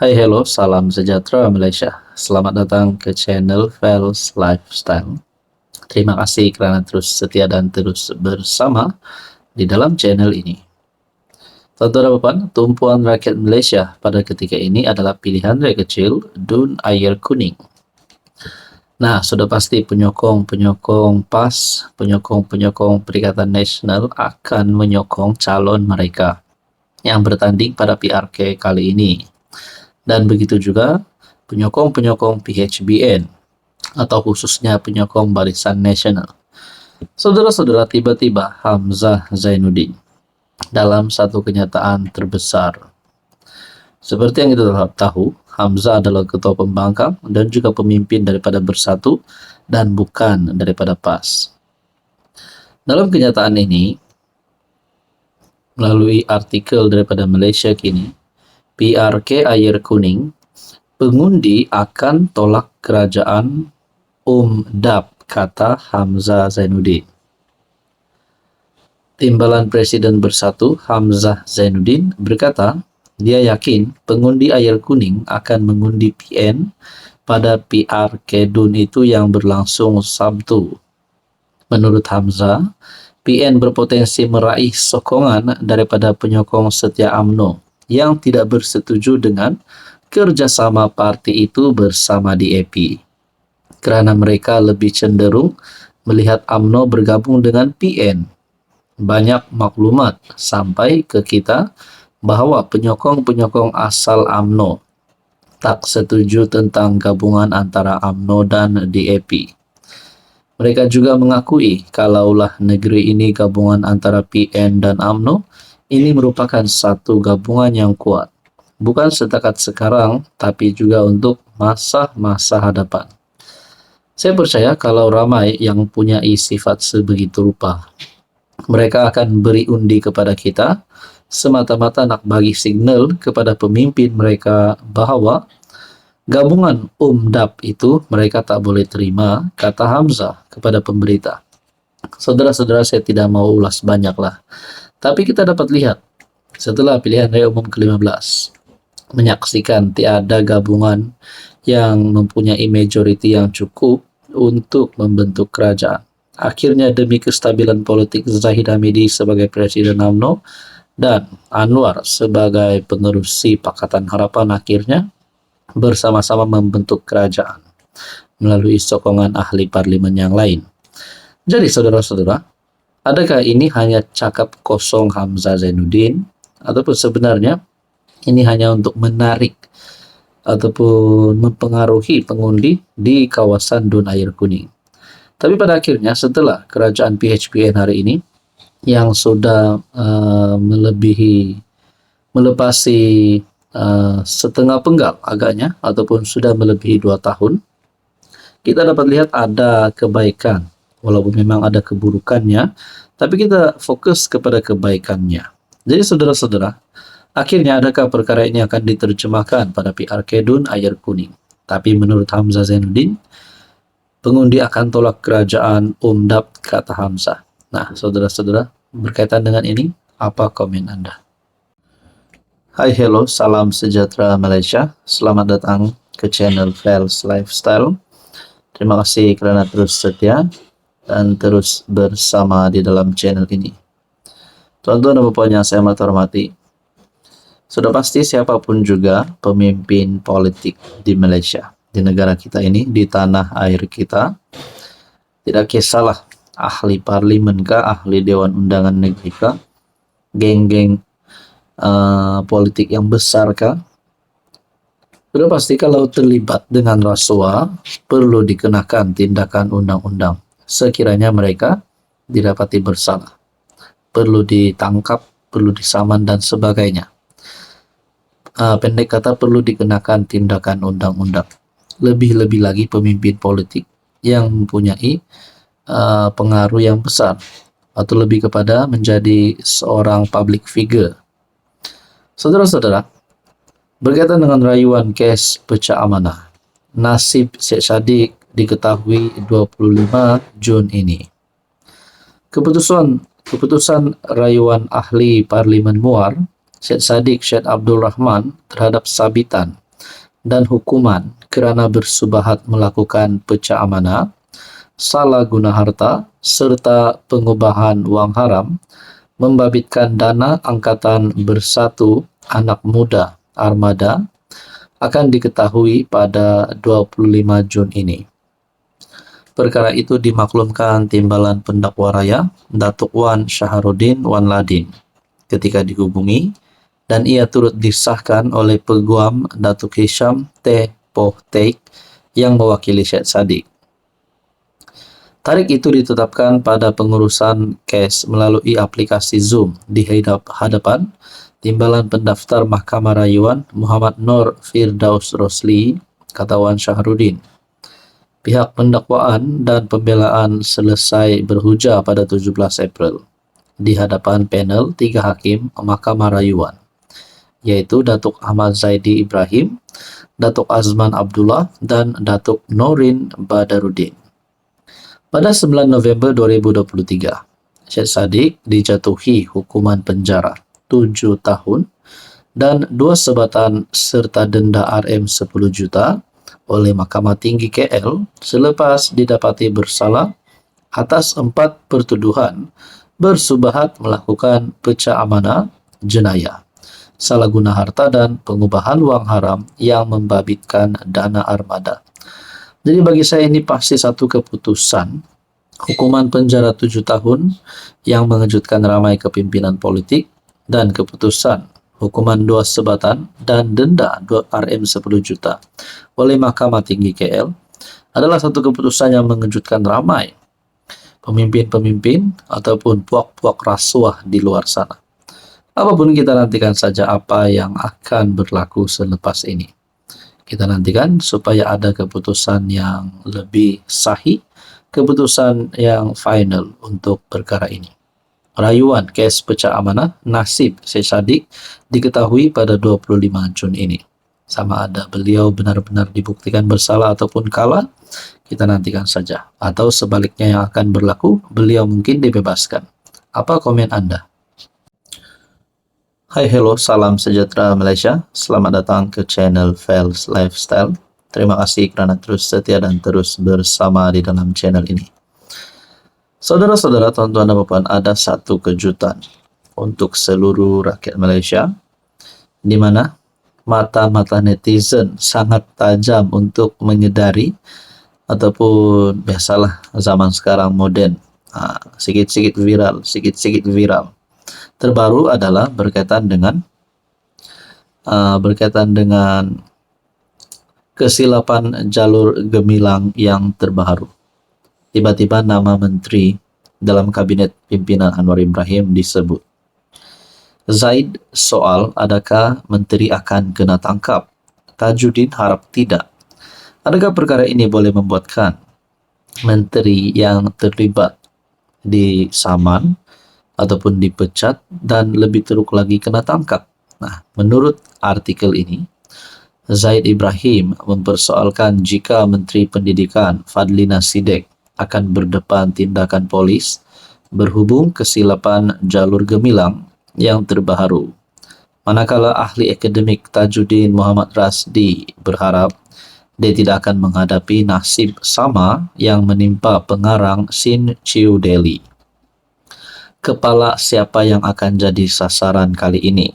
Hai, hello, salam sejahtera Malaysia. Selamat datang ke channel Fels Lifestyle. Terima kasih kerana terus setia dan terus bersama di dalam channel ini. Tuan-tuan dan puan, tumpuan rakyat Malaysia pada ketika ini adalah pilihan rakyat kecil Dun Air Kuning. Nah, sudah pasti penyokong-penyokong PAS, penyokong-penyokong Perikatan Nasional akan menyokong calon mereka yang bertanding pada PRK kali ini. Dan begitu juga penyokong-penyokong PHBN atau khususnya penyokong Barisan Nasional. Saudara-saudara, tiba-tiba Hamzah Zainuddin dalam satu kenyataan terbesar. Seperti yang kita tahu, Hamzah adalah ketua pembangkang dan juga pemimpin daripada Bersatu dan bukan daripada PAS. Dalam kenyataan ini, melalui artikel daripada Malaysia Kini, PRK Air Kuning, pengundi akan tolak kerajaan DAP, kata Hamzah Zainuddin. Timbalan Presiden Bersatu Hamzah Zainuddin berkata, dia yakin pengundi Air Kuning akan mengundi PN pada PRK Dun itu yang berlangsung Sabtu. Menurut Hamzah, PN berpotensi meraih sokongan daripada penyokong setia UMNO yang tidak bersetuju dengan kerjasama parti itu bersama DAP. Kerana mereka lebih cenderung melihat UMNO bergabung dengan PN. Banyak maklumat sampai ke kita bahawa penyokong-penyokong asal UMNO tak setuju tentang gabungan antara UMNO dan DAP. Mereka juga mengakui kalaulah negeri ini gabungan antara PN dan UMNO, ini merupakan satu gabungan yang kuat. Bukan setakat sekarang, tapi juga untuk masa-masa hadapan. Saya percaya kalau ramai yang punya sifat sebegitu rupa, mereka akan beri undi kepada kita, semata-mata nak bagi signal kepada pemimpin mereka bahawa gabungan DAP itu mereka tak boleh terima, kata Hamzah kepada pemberita. Saudara-saudara, saya tidak mau ulas banyaklah. Tapi kita dapat lihat, setelah pilihan raya umum ke-15, menyaksikan tiada gabungan yang mempunyai majoriti yang cukup untuk membentuk kerajaan. Akhirnya demi kestabilan politik Zahid Hamidi sebagai Presiden UMNO dan Anwar sebagai pengerusi Pakatan Harapan akhirnya bersama-sama membentuk kerajaan melalui sokongan ahli parlimen yang lain. Jadi saudara-saudara, adakah ini hanya cakap kosong Hamzah Zainuddin ataupun sebenarnya ini hanya untuk menarik ataupun mempengaruhi pengundi di kawasan Dun Air Kuning? Tapi pada akhirnya setelah kerajaan PHBN hari ini yang sudah melepasi setengah penggal agaknya ataupun sudah melebihi 2 tahun, kita dapat lihat ada kebaikan. Walaupun memang ada keburukannya, tapi kita fokus kepada kebaikannya. Jadi saudara-saudara, akhirnya adakah perkara ini akan diterjemahkan pada PRK Dun Air Kuning? Tapi menurut Hamzah Zainuddin, pengundi akan tolak kerajaan DAP, kata Hamzah. Nah, saudara-saudara, berkaitan dengan ini, apa komen Anda? Hai, hello, salam sejahtera Malaysia. Selamat datang ke channel Fels Lifestyle. Terima kasih kerana terus setia dan terus bersama di dalam channel ini. Tuan-tuan dan puan yang saya hormati, sudah pasti siapapun juga pemimpin politik di Malaysia, di negara kita ini, di tanah air kita, tidak kisahlah ahli parlimen kah, ahli Dewan Undangan Negeri kah, geng-geng politik yang besar kah, sudah pasti kalau terlibat dengan rasuah perlu dikenakan tindakan undang-undang sekiranya mereka didapati bersalah, perlu ditangkap, perlu disaman dan sebagainya. Pendek kata, perlu dikenakan tindakan undang-undang. Lebih-lebih lagi pemimpin politik yang mempunyai pengaruh yang besar atau lebih kepada menjadi seorang public figure. Saudara-saudara, berkaitan dengan rayuan kes pecah amanah, nasib Syed Saddiq diketahui 25 Jun ini. Keputusan rayuan ahli Parlimen Muar, Syed Saddiq Syed Abdul Rahman terhadap sabitan dan hukuman kerana bersubahat melakukan pecah amanah, salah guna harta, serta pengubahan wang haram, membabitkan dana Angkatan Bersatu Anak Muda Armada akan diketahui pada 25 Jun ini. Perkara itu dimaklumkan Timbalan Pendakwa Raya Datuk Wan Syahrudin Wan Ladin ketika dihubungi, dan ia turut disahkan oleh Peguam Datuk Hisham T. Poh Teik yang mewakili Syed Saddiq. Tarikh itu ditetapkan pada pengurusan kes melalui aplikasi Zoom di hadapan Timbalan Pendaftar Mahkamah Rayuan Muhammad Nur Firdaus Rosli, kata Wan Syahrudin. Pihak pendakwaan dan pembelaan selesai berhujah pada 17 April di hadapan panel 3 hakim Mahkamah Rayuan, yaitu Datuk Ahmad Zaidi Ibrahim, Datuk Azman Abdullah, dan Datuk Norin Badaruddin. Pada 9 November 2023, Syed Saddiq dijatuhi hukuman penjara 7 tahun dan 2 sebatan serta denda RM 10 juta oleh Mahkamah Tinggi KL selepas didapati bersalah atas 4 pertuduhan bersubahat melakukan pecah amanah, jenayah, salah guna harta dan pengubahan wang haram yang membabitkan dana armada. Jadi bagi saya ini pasti satu keputusan hukuman penjara 7 tahun yang mengejutkan ramai kepimpinan politik, dan keputusan hukuman 2 sebatan dan denda RM 10 juta oleh Mahkamah Tinggi KL adalah satu keputusan yang mengejutkan ramai pemimpin-pemimpin ataupun puak-puak rasuah di luar sana. Apapun, kita nantikan saja apa yang akan berlaku selepas ini. Kita nantikan supaya ada keputusan yang lebih sahih, keputusan yang final untuk perkara ini. Rayuan kes pecah amanah nasib Syed Saddiq diketahui pada 25 Jun ini. Sama ada beliau benar-benar dibuktikan bersalah ataupun kalah, kita nantikan saja. Atau sebaliknya yang akan berlaku, beliau mungkin dibebaskan. Apa komen Anda? Hai, hello, salam sejahtera Malaysia. Selamat datang ke channel Fels Lifestyle. Terima kasih kerana terus setia dan terus bersama di dalam channel ini. Saudara-saudara, tuan-tuan dan puan, ada satu kejutan untuk seluruh rakyat Malaysia, di mana mata-mata netizen sangat tajam untuk menyedari, ataupun biasalah zaman sekarang moden, sikit-sikit viral. Terbaru adalah berkaitan dengan kesilapan jalur gemilang yang terbaru. Tiba-tiba nama menteri dalam kabinet pimpinan Anwar Ibrahim disebut. Zaid soal adakah menteri akan kena tangkap? Tajuddin harap tidak. Adakah perkara ini boleh membuatkan menteri yang terlibat disaman ataupun dipecat dan lebih teruk lagi kena tangkap? Nah, menurut artikel ini, Zaid Ibrahim mempersoalkan jika Menteri Pendidikan Fadlina Sidek akan berdepan tindakan polis berhubung kesilapan jalur gemilang yang terbaru. Manakala ahli akademik Tajuddin Muhammad Rasdi berharap dia tidak akan menghadapi nasib sama yang menimpa pengarang Sin Chiu Deli. Kepala siapa yang akan jadi sasaran kali ini?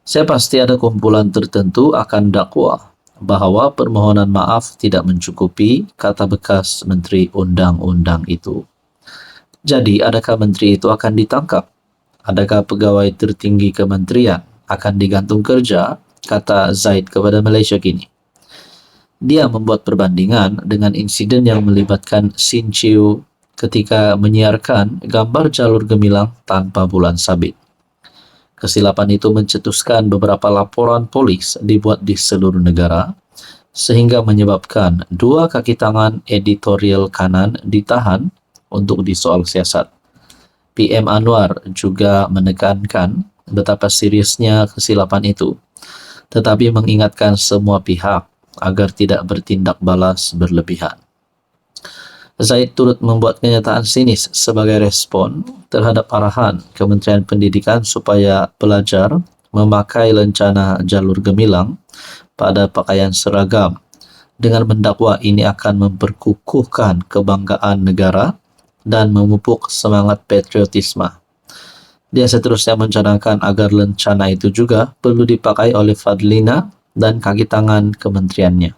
Saya pasti ada kumpulan tertentu akan dakwa bahawa permohonan maaf tidak mencukupi, kata bekas Menteri Undang-Undang itu. Jadi, adakah menteri itu akan ditangkap? Adakah pegawai tertinggi kementerian akan digantung kerja, kata Zaid kepada Malaysia Kini. Dia membuat perbandingan dengan insiden yang melibatkan Sin Chiu ketika menyiarkan gambar jalur gemilang tanpa bulan sabit. Kesilapan itu mencetuskan beberapa laporan polis dibuat di seluruh negara, sehingga menyebabkan 2 kaki tangan editorial kanan ditahan untuk disoal siasat. PM Anwar juga menekankan betapa seriusnya kesilapan itu, tetapi mengingatkan semua pihak agar tidak bertindak balas berlebihan. Zaid turut membuat kenyataan sinis sebagai respon terhadap arahan Kementerian Pendidikan supaya pelajar memakai lencana jalur gemilang pada pakaian seragam dengan mendakwa ini akan memperkukuhkan kebanggaan negara dan memupuk semangat patriotisme. Dia seterusnya mencadangkan agar lencana itu juga perlu dipakai oleh Fadlina dan kaki tangan kementeriannya.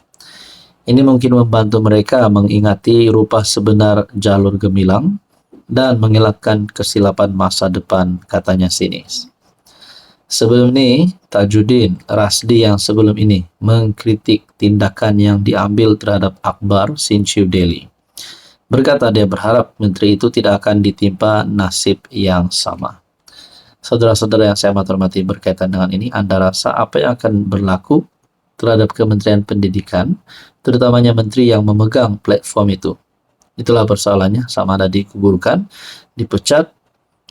Ini mungkin membantu mereka mengingati rupa sebenar jalur gemilang dan mengelakkan kesilapan masa depan, katanya sinis. Sebelum ini, Tajuddin Rasdi yang sebelum ini mengkritik tindakan yang diambil terhadap Akbar Sinchu Delhi. Berkata dia berharap menteri itu tidak akan ditimpa nasib yang sama. Saudara-saudara yang saya hormati, berkaitan dengan ini, Anda rasa apa yang akan berlaku terhadap Kementerian Pendidikan, terutamanya menteri yang memegang platform itu? Itulah persoalannya, sama ada dikuburkan, dipecat,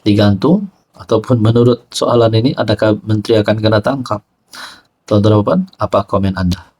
digantung, ataupun menurut soalan ini, adakah menteri akan kena tangkap? Tuan-tuan, apa komen Anda?